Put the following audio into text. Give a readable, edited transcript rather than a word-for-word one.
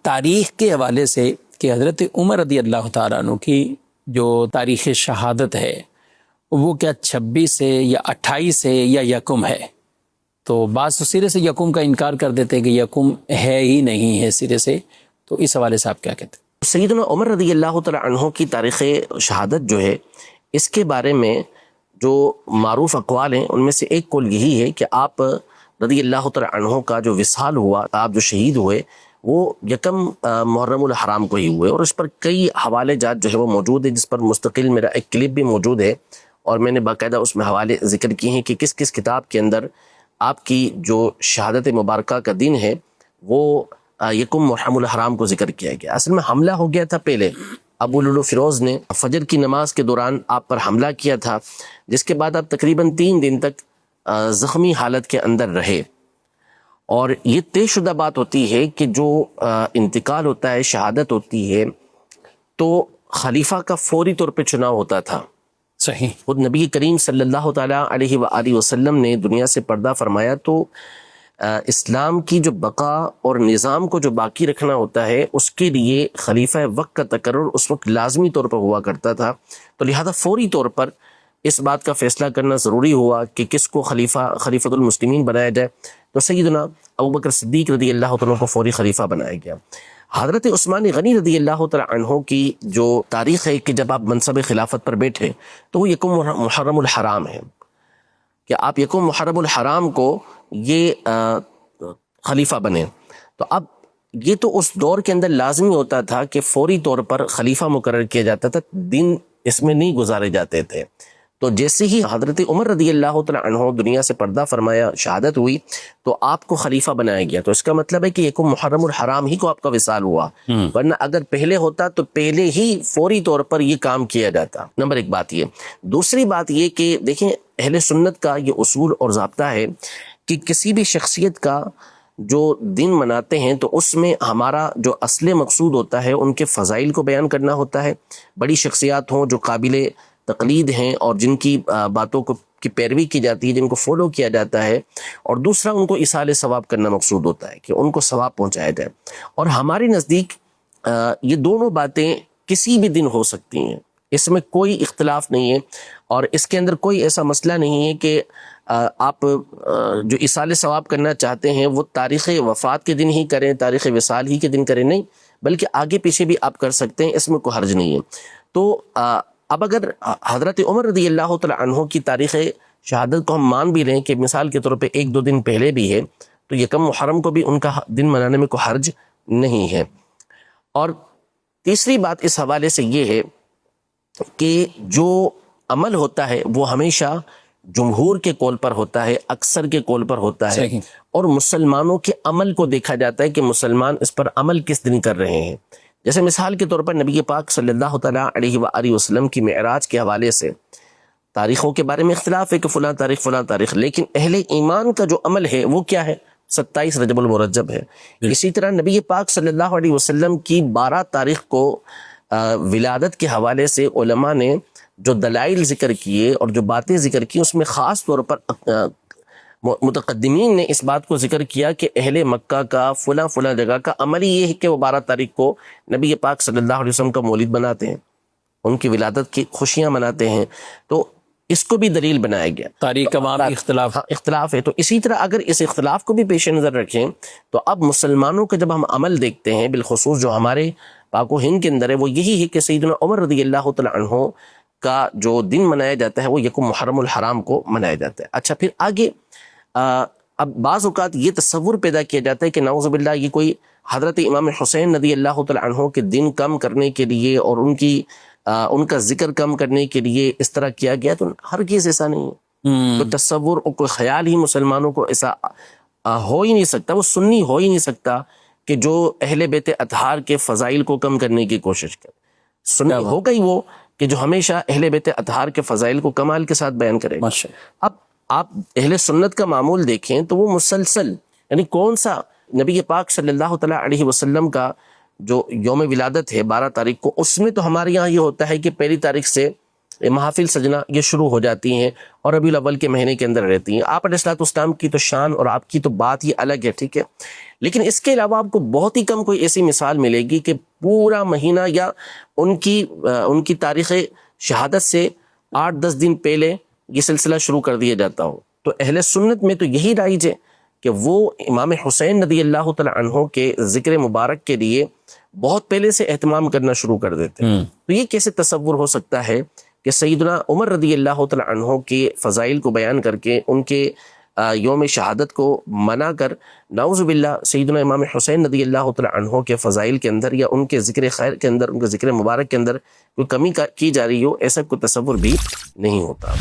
تاریخ کے حوالے سے کہ حضرت عمر رضی اللہ تعالیٰ عنہ کی جو تاریخ شہادت ہے وہ کیا 26 ہے یا 28 ہے یا یکم ہے؟ تو بعض تو سرے سے یکم کا انکار کر دیتے کہ یکم ہے ہی نہیں ہے سرے سے، تو اس حوالے سے آپ کیا کہتے ہیں؟ سیدنا عمر رضی اللہ تعالیٰ عنہ کی تاریخ شہادت جو ہے، اس کے بارے میں جو معروف اقوال ہیں ان میں سے ایک قول یہی ہے کہ آپ رضی اللہ تعالیٰ عنہ کا جو وصال ہوا، آپ جو شہید ہوئے، وہ یکم محرم الحرام کو ہی ہوئے، اور اس پر کئی حوالے جات جو ہے وہ موجود ہے، جس پر مستقل میرا ایک کلپ بھی موجود ہے، اور میں نے باقاعدہ اس میں حوالے ذکر کیے ہیں کہ کس کس کتاب کے اندر آپ کی جو شہادت مبارکہ کا دن ہے وہ یکم محرم الحرام کو ذکر کیا گیا۔ اصل میں حملہ ہو گیا تھا پہلے، ابو لولو فیروز نے فجر کی نماز کے دوران آپ پر حملہ کیا تھا، جس کے بعد آپ تقریباً 3 دن تک زخمی حالت کے اندر رہے، اور یہ طے شدہ بات ہوتی ہے کہ جو انتقال ہوتا ہے، شہادت ہوتی ہے، تو خلیفہ کا فوری طور پہ چناؤ ہوتا تھا۔ صحیح۔ خود نبی کریم صلی اللہ تعالیٰ علیہ وآلہ وسلم نے دنیا سے پردہ فرمایا تو اسلام کی جو بقا اور نظام کو جو باقی رکھنا ہوتا ہے، اس کے لیے خلیفہ وقت کا تقرر اس وقت لازمی طور پر ہوا کرتا تھا، تو لہذا فوری طور پر اس بات کا فیصلہ کرنا ضروری ہوا کہ کس کو خلیفۃ المسلمین بنایا جائے، تو سیدنا ابوبکر صدیق رضی اللہ تعالیٰ کو فوری خلیفہ بنایا گیا۔ حضرت عثمان غنی رضی اللہ تعالیٰ عنہ کی جو تاریخ ہے کہ جب آپ منصب خلافت پر بیٹھے تو وہ یکم محرم الحرام ہے، کہ آپ یکم محرم الحرام کو یہ خلیفہ بنے۔ تو اب یہ تو اس دور کے اندر لازمی ہوتا تھا کہ فوری طور پر خلیفہ مقرر کیا جاتا تھا، دن اس میں نہیں گزارے جاتے تھے۔ تو جیسے ہی حضرت عمر رضی اللہ تعالیٰ عنہ دنیا سے پردہ فرمایا، شہادت ہوئی، تو آپ کو خلیفہ بنایا گیا۔ تو اس کا مطلب ہے کہ یکم محرم الحرام ہی کو آپ کا وصال ہوا، ورنہ اگر پہلے ہوتا تو پہلے ہی فوری طور پر یہ کام کیا جاتا۔ نمبر 1 بات یہ۔ دوسری بات یہ کہ دیکھیں، اہل سنت کا یہ اصول اور ضابطہ ہے کہ کسی بھی شخصیت کا جو دن مناتے ہیں تو اس میں ہمارا جو اصل مقصود ہوتا ہے ان کے فضائل کو بیان کرنا ہوتا ہے، بڑی شخصیات ہوں جو قابل تقلید ہیں اور جن کی باتوں کی پیروی کی جاتی ہے، جن کو فالو کیا جاتا ہے، اور دوسرا ان کو ایصال ثواب کرنا مقصود ہوتا ہے کہ ان کو ثواب پہنچایا جائے۔ اور ہمارے نزدیک یہ دونوں باتیں کسی بھی دن ہو سکتی ہیں، اس میں کوئی اختلاف نہیں ہے، اور اس کے اندر کوئی ایسا مسئلہ نہیں ہے کہ آپ جو ایصال ثواب کرنا چاہتے ہیں وہ تاریخ وفات کے دن ہی کریں، تاریخ وصال ہی کے دن کریں، نہیں، بلکہ آگے پیچھے بھی آپ کر سکتے ہیں، اس میں کوئی حرج نہیں ہے۔ تو اب اگر حضرت عمر رضی اللہ تعالیٰ عنہ کی تاریخ شہادت کو ہم مان بھی لیں کہ مثال کے طور پہ 1-2 دن پہلے بھی ہے، تو یکم محرم کو بھی ان کا دن منانے میں کوئی حرج نہیں ہے۔ اور تیسری بات اس حوالے سے یہ ہے کہ جو عمل ہوتا ہے وہ ہمیشہ جمہور کے قول پر ہوتا ہے، اکثر کے قول پر ہوتا ہے، اور مسلمانوں کے عمل کو دیکھا جاتا ہے کہ مسلمان اس پر عمل کس دن کر رہے ہیں۔ جیسے مثال کے طور پر نبی پاک صلی اللہ تعالیٰ علیہ وآلہ وسلم کی معراج کے حوالے سے تاریخوں کے بارے میں اختلاف ہے کہ فلاں تاریخ، لیکن اہل ایمان کا جو عمل ہے وہ کیا ہے؟ 27 رجب المرجب ہے۔ اسی طرح نبی پاک صلی اللہ علیہ وسلم کی 12 تاریخ کو ولادت کے حوالے سے علماء نے جو دلائل ذکر کیے اور جو باتیں ذکر کی، اس میں خاص طور پر متقدمین نے اس بات کو ذکر کیا کہ اہل مکہ کا فلاں جگہ کا عمل یہ ہے کہ وہ 12 تاریخ کو نبی پاک صلی اللہ علیہ وسلم کا مولد مناتے ہیں، ان کی ولادت کی خوشیاں مناتے ہیں، تو اس کو بھی دلیل بنایا گیا۔ تاریخ کا وہاں اختلاف ہے، تو اسی طرح اگر اس اختلاف کو بھی پیش نظر رکھیں تو اب مسلمانوں کا جب ہم عمل دیکھتے ہیں، بالخصوص جو ہمارے پاک و ہند کے اندر ہے، وہ یہی ہے کہ سیدنا عمر رضی اللہ تعالیٰ عنہ کا جو دن منایا جاتا ہے وہ یکم محرم الحرام کو منایا جاتا ہے۔ اچھا، پھر آگے اب بعض اوقات یہ تصور پیدا کیا جاتا ہے کہ نعوذ باللہ یہ کوئی حضرت امام حسین رضی اللہ تعالیٰ عنہ کے دن کم کرنے کے لیے اور ان کا ذکر کم کرنے کے لیے اس طرح کیا گیا، تو ہرگز ایسا نہیں ہے۔ تو تصور اور کوئی خیال ہی مسلمانوں کو ایسا ہو ہی نہیں سکتا، وہ سنی ہو ہی نہیں سکتا کہ جو اہل بیت اطہار کے فضائل کو کم کرنے کی کوشش کرے۔ سنی ہوگا ہی وہ کہ جو ہمیشہ اہل بیت اطہار کے فضائل کو کمال کے ساتھ بیان کرے۔ اب آپ اہل سنت کا معمول دیکھیں تو وہ مسلسل، یعنی کون سا نبی پاک صلی اللہ تعالیٰ علیہ وسلم کا جو یوم ولادت ہے 12 تاریخ کو، اس میں تو ہمارے یہاں یہ ہوتا ہے کہ پہلی تاریخ سے محافل سجنا یہ شروع ہو جاتی ہیں اور ربیع الاول کے مہینے کے اندر رہتی ہیں. آپ علیہ الصلوۃ والسلام کی تو شان اور آپ کی تو بات ہی الگ ہے, ٹھیک ہے, لیکن اس کے علاوہ آپ کو بہت ہی کم کوئی ایسی مثال ملے گی کہ پورا مہینہ یا ان کی تاریخ شہادت سے 8-10 دن پہلے یہ سلسلہ شروع کر دیا جاتا ہو. تو اہل سنت میں تو یہی رائج ہے کہ وہ امام حسین رضی اللہ تعالی عنہ کے ذکر مبارک کے لیے بہت پہلے سے اہتمام کرنا شروع کر دیتے ہیں. تو یہ کیسے تصور ہو سکتا ہے کہ سیدنا عمر رضی اللہ تعالی عنہ کے فضائل کو بیان کر کے ان کے یوم شہادت کو منع کر نعوذ باللہ سیدنا امام حسین رضی اللہ تعالی عنہ کے فضائل کے اندر یا ان کے ذکر خیر کے اندر, ان کے ذکر مبارک کے اندر کوئی کمی کی جا رہی ہو, ایسا کوئی تصور بھی نہیں ہوتا.